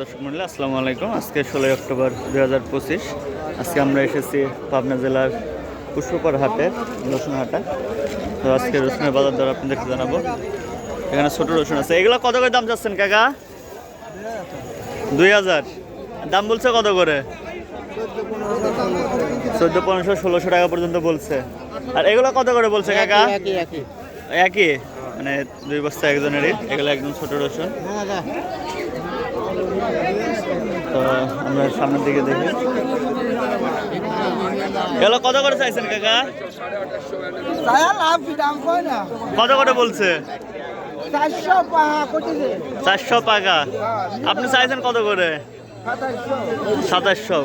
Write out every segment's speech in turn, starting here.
দর্শক মন্ডলী আসসালামু আলাইকুম। আজকে 16 অক্টোবর 2025। আজকে আমরা এসেছি পাবনা জেলার পুষ্পপাড় হাটে, রসুন হাটে। তো আজকে রসুনের বাজার দর আপনাদেরকে জানাবো। এখানে ছোট রসুন আছে। এগুলো কত করে দাম চাচ্ছেন কাকা? 2000 দাম বলছে। কত করে? 1400 1600 টাকা পর্যন্ত বলছে। আর এগুলো কত করে বলছে কাকা? একই, মানে 2 বস্তা একজনেরই। এগুলো একদম ছোট রসুন। তো আমরা সামনের দিকে দেখি। এগুলো কত করে চাইছেন কাকা? কত করে বলছে? 400 টাকা। আপনি চাইছেন কত করে? 2700।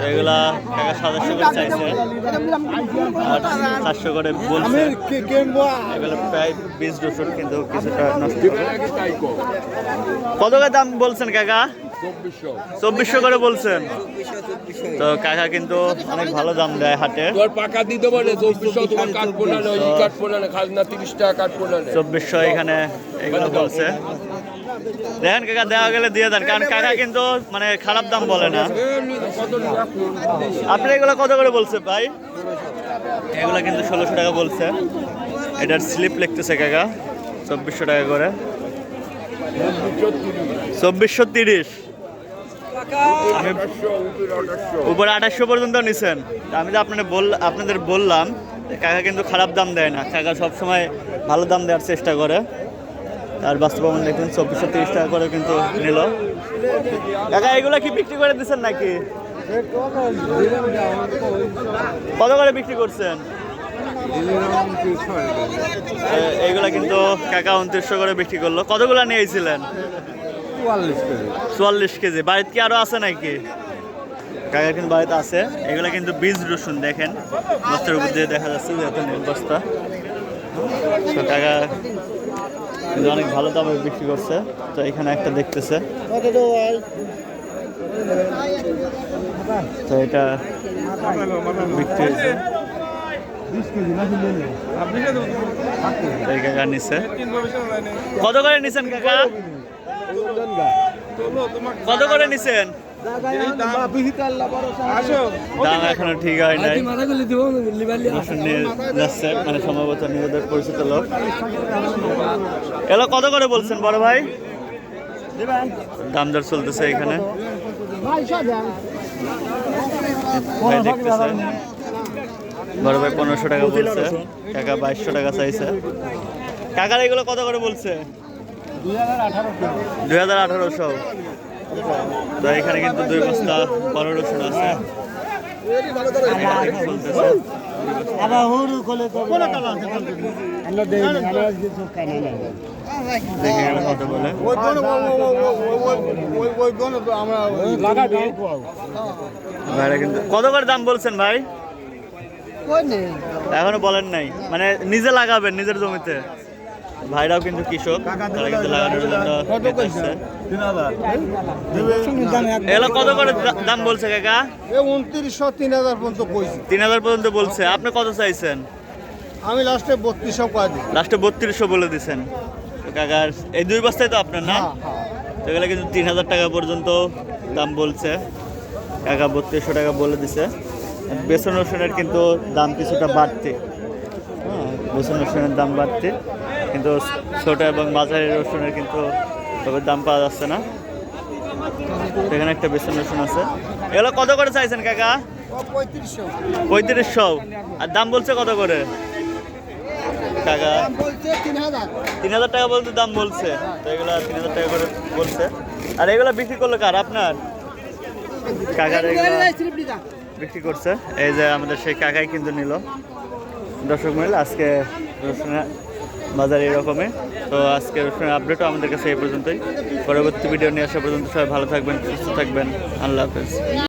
এগুলা কাকা 2700 করে চাইছে আর 400 করে বলছে। এগুলো প্রায় 20 রসুন, কিন্তু কিছুটা নষ্ট। কত করে দাম বলছেন কাকা? 2400 করে বলছেন। তো কাকা কিন্তু অনেক ভালো দাম দেয় হাটে। 2400 এখানে এগুলো বলছে। দেখেন কাকা, দেওয়া গেলে দিয়ে দেন, কারণ কাকা কিন্তু মানে খারাপ দাম বলে না। আপনি এগুলো কত করে বলছে ভাই? এগুলো কিন্তু 1600 টাকা বলছে। এটার স্লিপ লিখতেছে কাকা 2400 টাকা করে। 2430। উপরে 2800 পর্যন্ত নিছেন। আমি যে আপনাদের বললাম, কাকা কিন্তু খারাপ দাম দেয় না। কাকা সবসময় ভালো দাম দেওয়ার চেষ্টা করে। আর বাস্তব দেখুন 2430 টাকা করে কিন্তু নিল। কাকা এগুলো কি বিক্রি করে দিচ্ছেন নাকি? কত করে বিক্রি করছেন? এইগুলা কিন্তু কাকা 2900 করে বিক্রি করলো। কতগুলা নিয়েছিলেন? 44 কেজি। বাড়িতে কি আরো আছে নাকি? কাকা কিন্তু বাড়িতে আছে। এগুলা কিন্তু বীজ রসুন, দেখেন বস্তার উপর দিয়ে দেখা যাচ্ছে যে এত নীল বস্তা। তো কাকা কিন্তু অনেক ভালো দামে বিক্রি করছে। তো এখানে একটা দেখতেছে। তো এটা বিক্রি হয়েছে। কাকা নিচ্ছে। কত করে নিছেন কাকা? কত করে নিছেন? দাম এখনো ঠিক হয় নাই। রসুন নিয়ে যাচ্ছে, মানে সম্ভবত নিজেদের পরিচিত লোক। এগুলো কত করে বলছেন বড় ভাই? দাম দর চলতেছে এখানে। ভাই দেখতেছে। বড় ভাই 1500 টাকা বলছে, কাকা 2200 টাকা চাইছে। কাকার এগুলো কত করে বলছে? 2800। তো এখানে কিন্তু 2 বস্তা বড় রসুন আছে। কত করে দাম বলছেন ভাই? এখনো বলেন নাই, মানে নিজে লাগাবেন নিজের জমিতে। ভাইরাও কিন্তু কৃষক, তারা কিন্তু লাগানোর জন্য আসছে। এগুলো কত করে দাম বলছে কাকা? 2900 3000 পর্যন্ত কইছি। 3000 পর্যন্ত বলছে। আপনি কত চাইছেন? আমি লাস্টে 3200 কই দিই। লাস্টে 3200 বলে দিছেন। তো কাকার এই 2 বস্তায় তো আপনার না? তো এগুলো কিন্তু 3000 টাকা পর্যন্ত দাম বলছে। কাকা 3200 টাকা বলে দিছে। বেসন রসুনের কিন্তু দাম কিছুটা বাড়তি। হ্যাঁ, বেসন রসুনের দাম বাড়তি, কিন্তু ছোট এবং মাঝারি রসুনের কিন্তু তবে দাম পাওয়া যাচ্ছে না। এখানে একটা বেসন রসুন আছে। এগুলো কত করে চাইছেন কাকা? 3500। আর দাম বলছে কত করে কাকা? 3000 টাকা বলতে দাম বলছে। তো এগুলো 3000 টাকা করে বলছে। আর এগুলো বিক্রি করলো কার? আপনার কাকার এগুলো বিক্রি করছে। এই যে আমাদের সেই কাকাই কিন্তু নিল। দর্শক মহিলা, আজকে রসুনের বাজার এরকমই। তো আজকে রসুনের আপডেটও আমাদের কাছে এই পর্যন্তই। পরবর্তী ভিডিও নিয়ে আসা পর্যন্ত সবাই ভালো থাকবেন, সুস্থ থাকবেন। আল্লাহ হাফেজ।